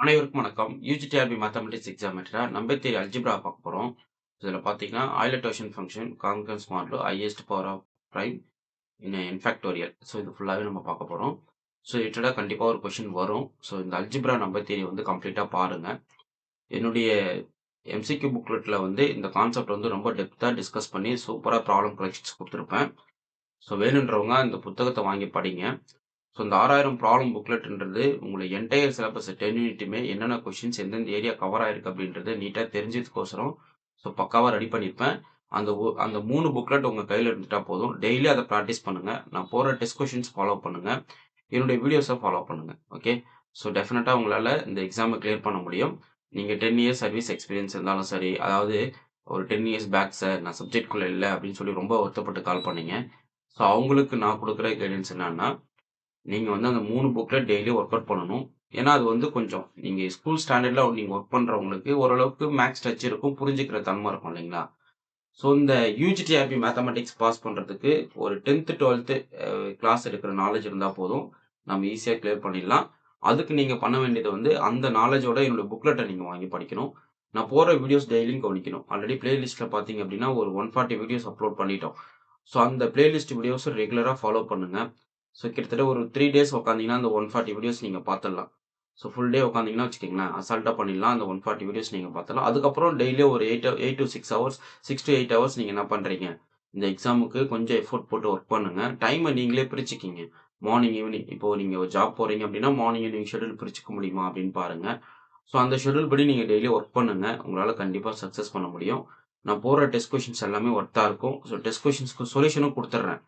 அனைவருக்கும் வணக்கம். UGTRB mathematics எக்ஸாமேட்டரா நம்பர் தியரி அல்ஜிப்ரா பார்க்க போறோம். இதில பார்த்தீங்கன்னா, ஆய்லர் டோஷன் function, congruence modulo, highest power of prime in n factorial. So இது ஃபுல்லாவே நம்ம பார்க்க போறோம். ஸோ ரிலேட்டடா கண்டிப்பா ஒரு கொஸ்டின் வரும். ஸோ இந்த அல்ஜிப்ரா நம்பர் தியரி வந்து கம்ப்ளீட்டா பாருங்க. என்னுடைய எம்சிக்யூ புக்லெட்ல வந்து இந்த கான்செப்ட் வந்து ரொம்ப டெப்த்தா டிஸ்கஸ் பண்ணி சூப்பரா ப்ராப்ளம் கலெக்ஷன்ஸ் குடுத்துருப்பேன். ஸோ வேணுன்றவங்க இந்த புத்தகத்த வாங்கி படிங்க. ஸோ இந்த 6000 ப்ராப்ளம் புக்லெட்ன்றது உங்கள என்டையர் சிலபஸ் 10 யூனிட்டுமே என்னென்ன கொஸ்டின்ஸ் எந்தெந்த ஏரியா கவர் ஆயிருக்கு அப்படின்றத நீட்டா தெரிஞ்சதுக்கோசரம் ஸோ பக்காவா ரெடி பண்ணியிருப்பேன். அந்த 3 புக்லெட் உங்க கையில இருந்துட்டா போதும். டெய்லி அத பிராக்டிஸ் பண்ணுங்க. நான் போடுற டெஸ்ட் கொஸ்டின்ஸ் ஃபாலோ பண்ணுங்க. என்னுடைய வீடியோஸ ஃபாலோ பண்ணுங்க. ஓகே. ஸோ டெஃபினட்டா உங்களால இந்த எக்ஸாம கிளியர் பண்ண முடியும். நீங்க 10 இயர்ஸ் சர்வீஸ் எக்ஸ்பீரியன்ஸ் இருந்தாலும் சரி, அதாவது ஒரு 10 இயர்ஸ் பேக் சார் நான் சப்ஜெக்ட்குள்ள இல்ல அப்படின்னு சொல்லி ரொம்ப வருத்தப்பட்டு கால் பண்ணீங்க. ஸோ அவங்களுக்கு நான் குடுக்குற கைடன்ஸ் என்னன்னா, நீங்க வந்து அந்த 3 புக்லெட் டெய்லி ஒர்க் அவுட் பண்ணணும். ஏன்னா, அது வந்து கொஞ்சம் நீங்க ஸ்கூல் ஸ்டாண்டர்ட்ல நீங்க ஒர்க் பண்றவங்களுக்கு ஓரளவுக்கு மேத்ஸ் டச் இருக்கும். புரிஞ்சுக்கிற தன்மை இருக்கும் இல்லைங்களா? ஸோ, இந்த யுஜிடிஆர்பி மேத்தமேட்டிக்ஸ் பாஸ் பண்றதுக்கு ஒரு 10த், 12த் கிளாஸ் எடுக்கிற நாலேட்ஜ் இருந்தா போதும். நம்ம ஈஸியா கிளியர் பண்ணிடலாம். அதுக்கு நீங்க பண்ண வேண்டியது வந்து அந்த நாலேட்ஜோட என்னோட புக்லெட்ட நீங்க வாங்கி படிக்கணும். நான் போடுற வீடியோஸ் டெய்லியும் கவனிக்கணும். ஆல்ரெடி பிளேலிஸ்ட்ல பார்த்தீங்க அப்படின்னா, ஒரு 140 வீடியோஸ் அப்லோட் பண்ணிட்டோம். ஸோ, அந்த பிளேலிஸ்ட் வீடியோஸ ரெகுலரா ஃபாலோ பண்ணுங்க. ஸோ, கிட்டத்தட்ட ஒரு 3 டேஸ் உட்காந்தீங்கன்னா, அந்த 140 வீடியோஸ் நீங்க பார்த்துடலாம். ஸோ, ஃபுல் டே உட்காந்தீங்கன்னா வச்சுக்கங்களேன், அசால்ட்டா பண்ணிடலாம். அந்த 140 வீடியோஸ் நீங்க பார்த்துடலாம். அதுக்கப்புறம் டெய்லியும் ஒரு 8 டூ 6 ஹவர்ஸ் 6 டூ 8 ஹவர்ஸ் நீங்க என்ன பண்றீங்க? இந்த எக்ஸாமுக்கு கொஞ்சம் எஃபோர்ட் போட்டு ஒர்க் பண்ணுங்க. டைம நீங்களே பிரிச்சுக்கிங்க. மார்னிங், ஈவினிங் இப்போ நீங்க ஒரு ஜாப் போறீங்க அப்படின்னா, மார்னிங், ஈவினிங் ஷெட்யூல் பிரிச்சுக்க முடியுமா அப்படின்னு பாருங்க. ஸோ, அந்த ஷெட்யூல் படி நீங்க டெய்லி ஒர்க் பண்ணுங்க. உங்களால கண்டிப்பா சக்சஸ் பண்ண முடியும். நான் போடுற டெஸ்ட் கொஸ்டின்ஸ் எல்லாமே ஒர்த்தா இருக்கும். ஸோ, டெஸ்ட் கொஸ்டின்ஸ்க்கு சொல்யூஷனும் குடுத்துடுறேன்.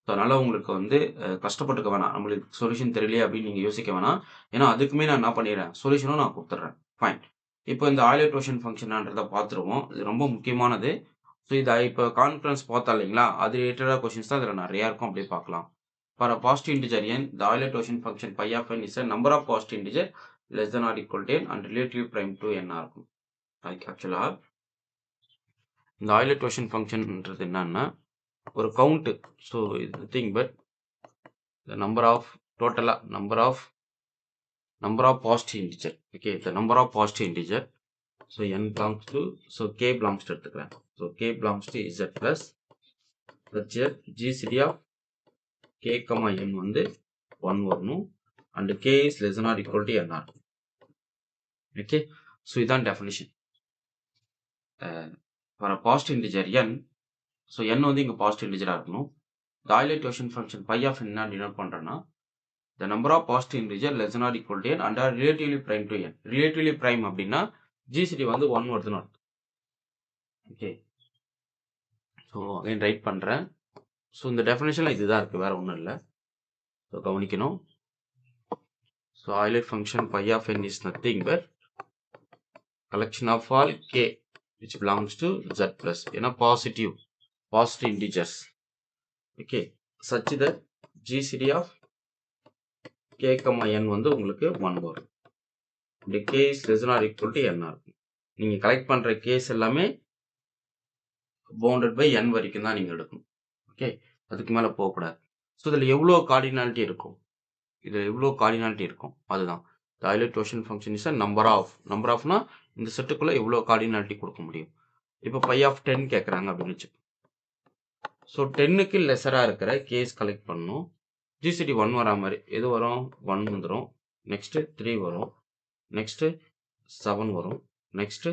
ஸோ, அதனால உங்களுக்கு வந்து கஷ்டப்பட்டுக்க வேணாம். நம்மளுக்கு சொல்யூஷன் தெரியலையே அப்படின்னு நீங்க யோசிக்க வேணாம். ஏன்னா, அதுக்குமே நான் என்ன பண்ணிடுறேன், சொல்யூஷனும் நான் குடுத்துடுறேன். ஃபைன். இப்போ இந்த ஆய்லர் டோஷன் ஃபங்ஷன்ன்றத பார்த்துருவோம். இது ரொம்ப முக்கியமானது. ஸோ, இத இப்ப கான்ஃபரன்ஸ் பார்த்தோம் இல்லைங்களா? அது ரிலேட்டடா கொஸ்டின்ஸ் தான் இதுல நெறைய இருக்கும். அப்படியே பார்க்கலாம். For a positive integer n, the Euler Totient function phi of n is a number of positive integer less than or equal to n and relatively prime to n ஆ இருக்கும். ஆக்சுவலா இந்த ஆய்லர் டோஷன் ஃபங்ஷன்ன்றது என்னன்னா, ஒரு கவுண்ட். ஸோ, இது nothing but the number of positive integer. Okay, the number of positive integer. So n belongs to, so k belongs to எடுத்துக்கிறேன். So k belongs to z plus such a gcd of k, n வந்து 1 வரணும் and k is less than or equal to n ஆ இருக்கும். Okay, so இதான் definition. For a positive integer n, so n வந்து இங்க positive integer ஆ இருக்கணும். The Euler Totient function phi of n என்ன denote பண்றேன்னா, the number of positive integer less than or equal to n and are relatively prime to n. Relatively prime அப்படின்னா GCD வந்து 1 வருதுன்னு அர்த்தம். Okay. So again right பண்றேன். So இந்த டெஃபினேஷன்ல இதுதான் இருக்கு, வேற ஒன்றும் இல்லை. ஸோ கவனிக்கணும். So Euler function phi of n is nothing but collection of all k which belongs to z plus. ஏன்னா positive integers. Okay. such that GCD of k, n வந்து உங்களுக்கு 1 வரும். இந்த k is less than or equal to n ஆ இருக்கும். நீங்க collect பண்ற case எல்லாமே bounded by n வரைக்கும் தான் நீங்க எடுக்கணும். ஓகே, அதுக்கு மேல போகக்கூடாது. ஸோ இதில் எவ்வளோ கார்டினாலிட்டி இருக்கும், இதில் எவ்வளோ கார்டினாலிட்டி இருக்கும் அதுதான். The Euler Totient function is a number ஆஃப்னா இந்த செட்டுக்குள்ள எவ்வளோ கார்டினாலிட்டி கொடுக்க முடியும். இப்போ phi of 10 கேட்குறாங்க அப்படின்னு வச்சுக்கோங்க. ஸோ 10க்கு லெஸராக இருக்கிற கேஸ் கலெக்ட் பண்ணணும். GCD 1 வரா மாதிரி எது வரும், 1 வந்துடும். நெக்ஸ்ட் 3 வரும். நெக்ஸ்ட் 7 வரும். நெக்ஸ்ட்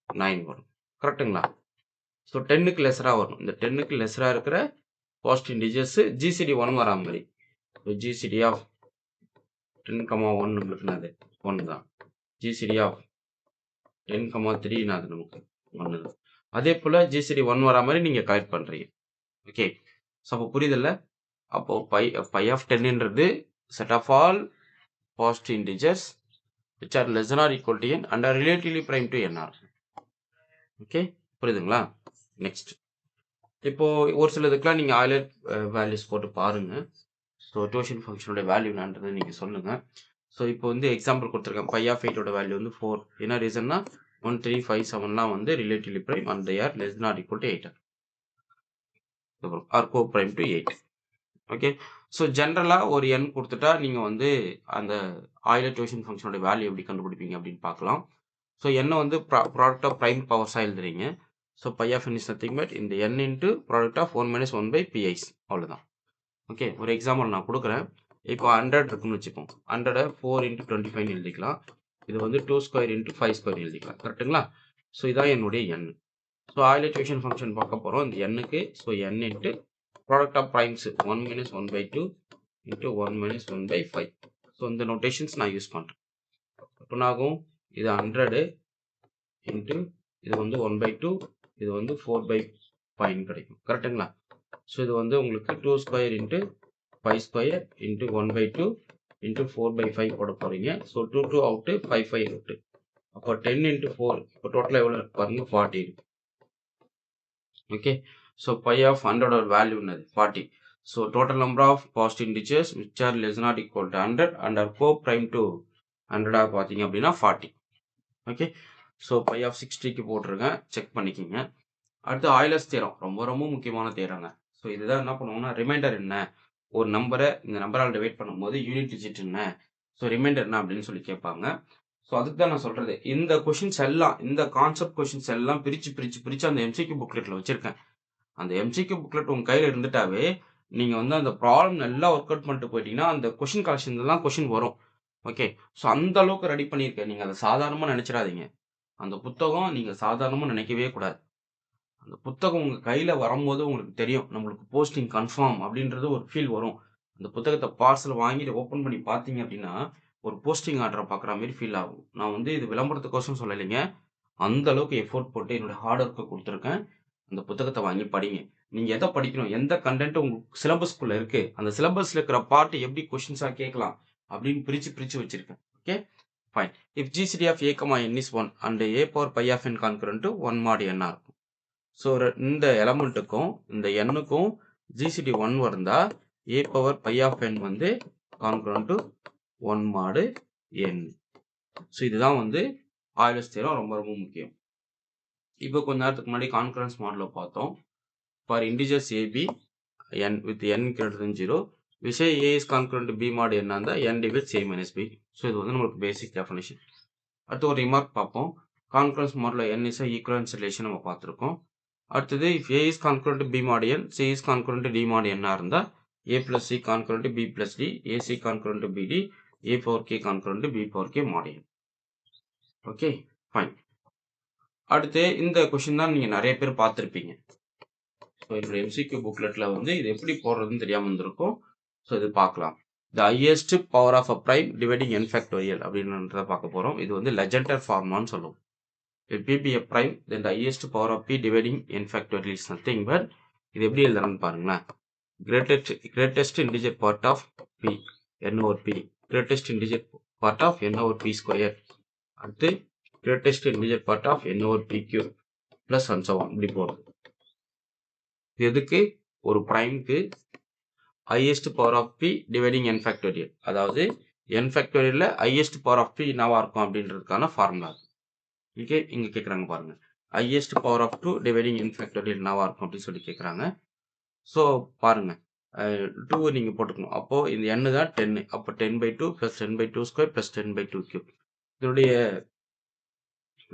9 வரும். கரெக்டுங்களா? ஸோ 10க்கு லெஸரா வரணும். இந்த 10க்கு லெஸரா இருக்கிற பாசிட்டிவ் இன்டிஜர்ஸ் GCD 1 வரா மாதிரி. ஸோ GCD ஆஃப் 10, 1 நம்மளுக்கு என்னது 1 தான். GCD ஆஃப் 10, 3 என்னது நமக்கு 1 தான். அதே போல GCD 1 வரா மாதிரி நீங்க கலெக்ட் பண்றீங்க. ஓகே, ஸோ அப்போ புரியுதுல்ல? அப்போ phi of 10ன்றது set of all positive integers which are less than or equal to n and are relatively prime to n ஆ இருக்கும். ஓகே, புரியுதுங்களா? நெக்ஸ்ட், இப்போ ஒரு சிலதுக்கெல்லாம் நீங்க ஆய்லர் வேல்யூஸ் போட்டு பாருங்க. ஸோ டோஷன் ஃபங்க்ஷனோட வேல்யூ என்னன்றதை நீங்க சொல்லுங்க. ஸோ இப்போ வந்து எக்ஸாம்பிள் கொடுத்துருக்கேன். phi of 8ஓட வேல்யூ வந்து 4. என்ன ரீசன்னா 1, 3, 5, 7லாம் வந்து relatively prime and they are less than or equal to 8 are coprime to 8. Okay, so ஜென்ரலாக ஒரு எண் கொடுத்துட்டா நீங்கள் வந்து அந்த ஆயிலர் டியூஷன் ஃபங்க்ஷனோட வேல்யூ எப்படி கண்டுபிடிப்பீங்க அப்படின்னு பார்க்கலாம். ஸோ எண்ணை வந்து ப்ராடக்ட் ஆஃப் ப்ரைம் பவர்ஸாக எழுதுறீங்க. So phi of n is nothing but இந்த n into product of 1 - 1 by p i's அவ்வளோதான். ஓகே, ஒரு எக்ஸாம்பிள் நான் கொடுக்குறேன். இப்போ 100 இருக்குன்னு வச்சுப்போம். 100 4 × 25 எழுதிக்கலாம். இது வந்து 2 ஸ்கொயர் × 5 ஸ்கொயர் எழுதிக்கலாம். கரெக்டுங்களா? ஸோ இதான் என்னுடைய எண். ஸோ ஆயிலர் டியூஷன் ஃபங்க்ஷன் பார்க்க போகிறோம் இந்த எண்ணுக்கு. So n into product of primes 1 - 1 by 2 × 1 - 1 by 5. So இந்த நோட்டேஷன்ஸ் நான் யூஸ் பண்ணுறேன். அப்போ ஆகும் இது 100 இன்ட்டு இது வந்து 1/2 இது வந்து 4/5 கிடைக்கும். கரெக்டுங்களா? ஸோ இது வந்து உங்களுக்கு 2 ஸ்கொயர் × 5 ஸ்கொயர் × 1/2 × 4/5 போட போகிறீங்க. So 2 2 out 5 5 out. அப்போ 10 × 4 இப்போ டோட்டலாக எவ்வளோ இருக்கு பாருங்க 40 இருக்கு. Okay, so phi of 100 value என்னது 40. So total number of positive integers which are less not equal to 100 and are coprime to 100 பார்த்தீங்க அப்படின்னா 40. ஓகே, ஸோ பை ஆஃப் 60க்கு போட்டிருக்கேன், செக் பண்ணிக்கிங்க. அடுத்து ஆயிலர்ஸ் தியரம் ரொம்ப ரொம்ப முக்கியமான தியரங்க. ஸோ இதுதான் என்ன பண்ணுவோம்னா ரிமைண்டர் என்ன, ஒரு நம்பரை இந்த நம்பரால் டிவைட் பண்ணும்போது யூனிட் டிஜிட் என்ன, ஸோ ரிமைண்டர் என்ன அப்படின்னு சொல்லி கேட்பாங்க. ஸோ அதுக்கு தான் நான் சொல்கிறது, இந்த கொஷின்ஸ் எல்லாம் இந்த கான்செப்ட் கொஷின்ஸ் எல்லாம் பிரித்து அந்த எம்சிக்யூ புக்லெட்டில் வச்சுருக்கேன். அந்த எம்சிக்யூ புக்லெட் உங்கள் கையில் இருந்துட்டாவே நீங்கள் வந்து அந்த ப்ராப்ளம் நல்லா ஒர்க் அவுட் பண்ணிட்டு போயிட்டீங்கன்னா அந்த கொஷின் கலெக்ஷன்லாம் கொஷின் வரும். ஓகே, ஸோ அந்த அளவுக்கு ரெடி பண்ணியிருக்கேன். நீங்கள் அதை சாதாரணமாக நினச்சிடாதீங்க. அந்த புத்தகம் நீங்கள் சாதாரணமாக நினைக்கவே கூடாது. அந்த புத்தகம் உங்கள் கையில் வரும்போது உங்களுக்கு தெரியும் நம்மளுக்கு போஸ்டிங் கன்ஃபார்ம் அப்படின்றது ஒரு ஃபீல் வரும். அந்த புத்தகத்தை பார்சல் வாங்கிட்டு ஓப்பன் பண்ணி பார்த்தீங்க அப்படின்னா ஒரு போஸ்டிங் ஆர்டரை பார்க்குற மாதிரி ஃபீல் ஆகும். நான் வந்து இது விளம்பரத்துக்கோசம் சொல்லலைங்க. அந்த அளவுக்கு எஃபோர்ட் போட்டு என்னோட ஹார்ட் ஒர்க்கை கொடுத்துருக்கேன். அந்த புத்தகத்தை வாங்கி படிங்க. நீங்கள் எதை படிக்கணும், எந்த கண்டென்ட் உங்களுக்கு சிலபஸ்க்குள்ளே இருக்குது, அந்த சிலபஸில் இருக்கிற பார்ட் எப்படி கொஷின்ஸாக கேட்கலாம் அப்படின்னு பிரித்து வச்சுருக்கேன். Okay fine. If GCD of a, n is 1 and a power pi of n concurrent to 1 mod n இருக்கும். ஸோ இந்த எலமெண்ட்டுக்கும் இந்த எண்ணுக்கும் ஜிசிடி 1 இருந்தால் a power pi of n வந்து concurrent to 1 mod n. So இதுதான் வந்து ஆயிலர்ஸ் தியரம் ரொம்ப ரொம்ப முக்கியம். இப்போ கொஞ்ச நேரத்துக்கு முன்னாடி கான்கரன்ஸ் மாடலில் பார்த்தோம். For integers a b n with n greater than 0 we say a is concurrent to b mod n இருந்தால் n divides a minus b. So இது வந்து நம்மளுக்கு பேசிக் டெஃபினேஷன். அடுத்து ஒரு ரிமார்க் பார்ப்போம். கான்கரன்ஸ் மாடலில் n is a equivalence relation நம்ம பார்த்துருக்கோம். அடுத்தது if a is concurrent to b mod n, c is concurrent to d mod n இருந்தால் a plus c concurrent to b plus d, ac concurrent to bd, a power k concurrent to b power k mod n. Okay fine. அடுத்து இந்த question தான் நீங்கள் நிறைய பேர் பார்த்துருப்பீங்க. So என்னோட MCQ புக்லெட்டில் வந்து இது எப்படி போடுறதுன்னு தெரியாமல் இருந்திருக்கும். ஸோ இது பார்க்கலாம். The highest power of a prime dividing n factorial அப்படின்றத பார்க்க போகிறோம். இது வந்து லெஜெண்டர் ஃபார்மான்னு சொல்லுவோம். If p be a prime, then the highest power of p dividing n factorial is nothing but இது எப்படி எழுதுறான்னு பாருங்களேன். greatest integer part of p n over p, greatest integer part of n over p square, அடுத்து greatest integer part of n over p cube plus and so on இப்படி போடுறது. எதுக்கு, ஒரு பிரைம்க்கு highest power of p dividing n factorial, அதாவது n factorial highest power of p என்னவா இருக்கும் அப்படின்றதுக்கான formula. Okay, இங்கே கேட்குறாங்க பாருங்க, highest power of 2 dividing n factorial என்னவா இருக்கும் அப்படின்னு சொல்லி கேட்குறாங்க. ஸோ பாருங்க 2 நீங்கள் போட்டுக்கணும். அப்போது இந்த n தான் 10, அப்போ 10/2 + 10/2 ஸ்கொயர் + 10/2 கியூப். இதனுடைய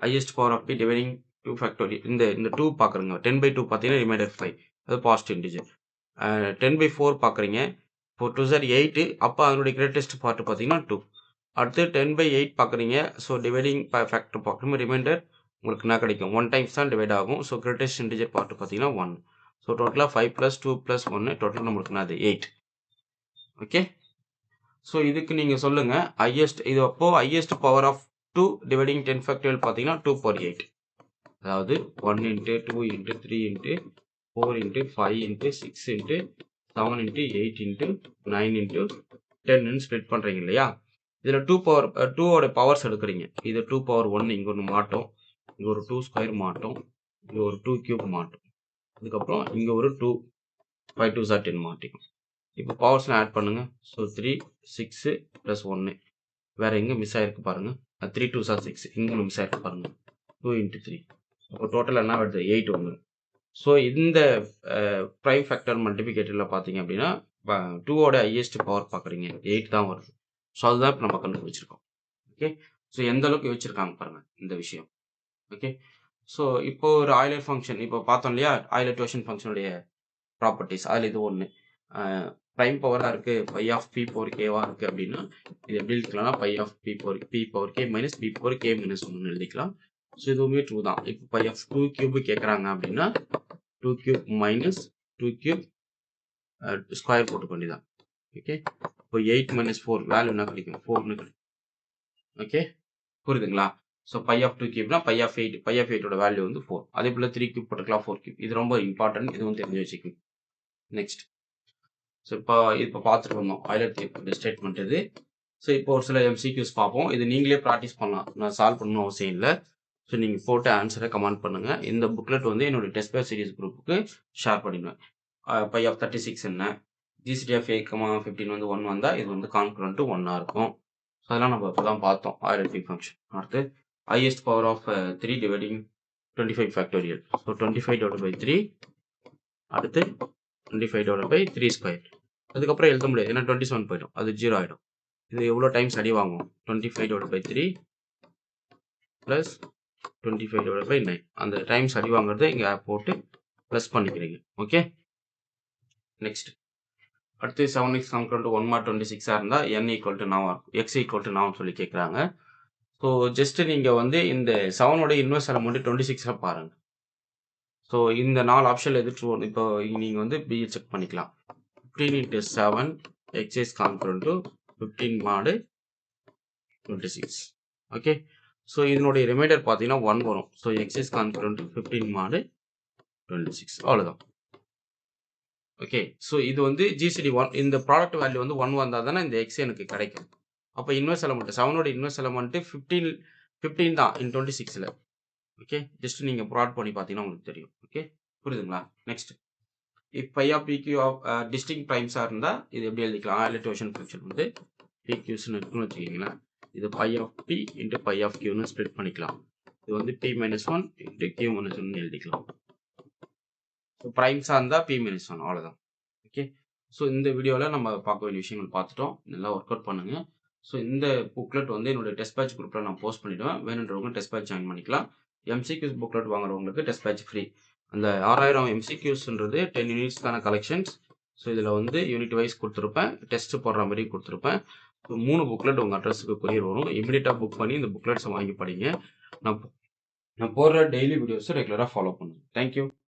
highest power of p dividing 2 factorial இந்த 2 பார்க்குறங்க. 10/2 பார்த்தீங்கன்னா ரிமைண்டர் 5, அது பாசிட்டிவ் இன்டிஜர். 10/4 பார்க்குறீங்க, 4 2 சார் 8, அப்போ அதனுடைய கிரேட்டஸ்ட் பார்ட் பார்த்தீங்கன்னா 2. அடுத்து 10/8 பார்க்குறீங்க. ஸோ டிவைடிங் ஃபேக்டர் பார்க்கணும், ரிமைண்டர் உங்களுக்கு என்ன கிடைக்கும், 1 டைம்ஸ் தான் டிவைட் ஆகும். ஸோ கிரேட்டஸ்ட் இன்டிஜர் பார்ட் பார்த்தீங்கன்னா 1. ஸோ டோட்டலாக 5 + 2 + 1 டோட்டலாக நம்மளுக்கு என்னது 8. ஓகே, ஸோ இதுக்கு நீங்கள் சொல்லுங்கள் ஹையஸ்ட், இது அப்போது highest power of 2 dividing 10 factorial பார்த்தீங்கன்னா 2/8, அதாவது 1 × 2 × 3 × 4 × 5 × 6 × 7 × 8 × 9 × 10ன்னு ஸ்ப்ளிட் பண்ணுறீங்க இல்லையா. இதில் 2ஓட பவர்ஸ் எடுக்கிறீங்க. இது 2/1 இங்கே ஒன்று மாட்டோம், இங்கே ஒரு 2 ஸ்கொயர் மாட்டோம், இங்கே ஒரு 2 கியூப் மாட்டோம், அதுக்கப்புறம் இங்கே ஒரு 2 5 2 10 மாட்டிக்கும். இப்போ பவர்ஸ்லாம் ஆட் பண்ணுங்கள். ஸோ 3 6 + 1 வேறு எங்கே மிஸ் ஆகிருக்கு பாருங்கள், 3 2 6 இங்கே மிஸ் ஆகிருக்கு பாருங்கள், 2 × 3, அப்போ டோட்டல் என்ன வருது 8 வந்துடும். ஸோ இந்த ப்ரைம் ஃபேக்டர் மல்டிபிகேட்டரில் பார்த்தீங்க அப்படின்னா 2ஓட ஹையஸ்ட் பவர் பார்க்குறீங்க 8 தான் வருது. ஸோ அதுதான் இப்போ நம்ம கண்டுபிடிச்சிருக்கோம். ஓகே. ஸோ எந்த அளவுக்கு யோசிச்சிருக்காங்க பாருங்க இந்த விஷயம். ஓகே. ஸோ இப்போ ஒரு ஆய்லர் ஃபங்க்ஷன் இப்போ பார்த்தோம் இல்லையா? ஆய்லர் டோஷன் ஃபங்க்ஷனுடைய ப்ராப்பர்ட்டீஸ். அதில இது ஒண்ணு. அ பிரைம் பவரா இருக்கு. பை ஆஃப் பி பவர் கேவா இருக்கு அப்படின்னா, இது எப்படி எழுதிக்கலாம்னா, phi of p power k minus p power k minus 1ன்னு எழுதிக்கலாம். ஸோ இதுவுமே ட்ரூ தான். இப்போ பை ஆஃப் 2 கியூப் கேட்குறாங்க அப்படின்னா, 2 கியூப் மைனஸ் 2 கியூப் ஸ்கொயர் போட்டுக்க வேண்டியதுதான். ஓகே. இப்போ 8 மைனஸ் 4 வேல்யூ என்ன கிடைக்கும்? 4ன்னு கிடைக்கும். ஓகே. புரியுதுங்களா? ஸோ பை ஆஃப் 2 கியூப்னா பை ஆஃப் 8ஓட வேல்யூ வந்து 4. அதேபோல 3 கியூப் போட்டுக்கலாம், 4 கியூப். இது ரொம்ப இம்பார்ட்டன்ட். இதுவும் தெரிஞ்சு வச்சுக்கணும். நெக்ஸ்ட். ஸோ இப்போ பார்த்துட்டு வந்தோம். ஆய்லர் தியரத்தோட ஸ்டேட்மெண்ட் இது. ஸோ இப்போ ஒரு சில எம்சிக்யூஸ் பார்ப்போம். இது நீங்களே ப்ராக்டிஸ் பண்ணலாம். நான் சால்வ் பண்ணணும் அவசியம் இல்ல. ஸோ நீங்க போட்டு ஆன்ஸர கமெண்ட் பண்ணுங்க. இந்த புக்லெட் வந்து என்னோட டெஸ்ட் பேட்ச் சீரிஸ் குரூப்புக்கு ஷேர் பண்ணிடுவேன். பை ஆஃப் 36 என்ன? ஜிசிடி ஆஃப் 8,15 வந்து 1 வந்தா இது வந்து கான்கரண்ட் 1ஆ இருக்கும். ஸோ அதெல்லாம் நம்ம இப்பதான் பார்த்தோம். Euler function. அடுத்து highest power of 3 dividing 25 factorial. So 25/3 அடுத்து 25/3 ஸ்கொயர். அதுக்கப்புறம் எழுத முடியாது. ஏன்னா 27 போயிடும். அது 0 ஆயிடும். இது எவ்வளோ டைம்ஸ் அடி வாங்கும்? 25/3 பிளஸ் 25/9. அந்த டைம்ஸ் அடி வாங்குறத இங்க போட்டு பிளஸ் பண்ணிக்கிறீங்க. ஓகே. நெக்ஸ்ட். அடுத்து 7x ஈக்குவல் டு 1 mod 26 இருந்தா n equal to now x equal to nowன்னு சொல்லி கேட்குறாங்க. ஸோ ஜஸ்ட் நீங்க வந்து இந்த 7ஓட இன்வெர்ஸ் எலமெண்ட் 26ல பாருங்க. ஸோ இந்த 4 ஆப்ஷன்ல எது ட்ரூ? இப்போ நீங்க வந்து B செக் பண்ணிக்கலாம். 15 into 7 x is congruent to 15 mod 26. Okay. So இதனுடைய ரிமைண்டர் பார்த்தீங்கன்னா 1 வரும். So x is congruent to 15 mod 26. அவ்வளோதான். ஓகே. ஸோ இது வந்து ஜிசிடி 1 இந்த ப்ராடக்ட் வேல்யூ வந்து 1 வந்தா தானே இந்த x எனக்கு கிடைக்கும். அப்போ இன்வெர்ஸ் எலமெண்ட் 7ஓட இன்வெர்ஸ் எலமெண்ட் 15 தான் இன் 26ல. ஓகே. ஜஸ்ட் நீங்க ப்ராட் பண்ணி பார்த்தீங்கன்னா உங்களுக்கு தெரியும். ஓகே. புரியுதுங்களா? Next. If phi of p q of distinct பிரைம்ஸா இருந்தா இது எப்படி எழுதிக்கலாம்? ஆய்லர் டோஷன் ஃபங்க்ஷன் வந்து பிக்யூஸ்னு இருக்குன்னு வச்சுக்கீங்களேன். இது phi of p into phi of கியூன்னு ஸ்ப்ளிட் பண்ணிக்கலாம். இது வந்து p minus 1 into q minus 1 எழுதிக்கலாம். ஸோ பிரைம்ஸா இருந்தா p மைனஸ் 1 அவ்வளோதான். ஓகே. ஸோ இந்த வீடியோவில் நம்ம பார்க்க வேண்டிய விஷயங்கள் பார்த்துட்டோம். நல்லா ஒர்க் அவுட் பண்ணுங்க. ஸோ இந்த புக்லெட் வந்து என்னுடைய டெஸ்ட் பேட்ச் குரூப்பில் நான் போஸ்ட் பண்ணிவிடுவேன். வேணுன்றவங்க டெஸ்ட் பேட்ச் ஜாயின் பண்ணிக்கலாம். எம்சிக்யூஸ் புக்லெட் வாங்குறவங்களுக்கு டெஸ்ட் பேட்ச் ஃப்ரீ. அந்த 6000 எம்சிக்யூஸ்ன்றது 10 யூனிட்ஸ்க்கான கலெக்ஷன்ஸ். ஸோ இதில் வந்து யூனிட் வைஸ் கொடுத்துருப்பேன். டெஸ்ட் போடுற மாதிரி கொடுத்துருப்பேன். ஸோ 3 புக்லெட் உங்கள் அட்ரஸுக்கு கொரியர் வரும். இமீடியட்டாக புக் பண்ணி இந்த புக்லெட்ஸை வாங்கி படிங்க. நான் போடுற டெய்லி வீடியோஸை ரெகுலராக ஃபாலோ பண்ணுங்க. தேங்க்யூ.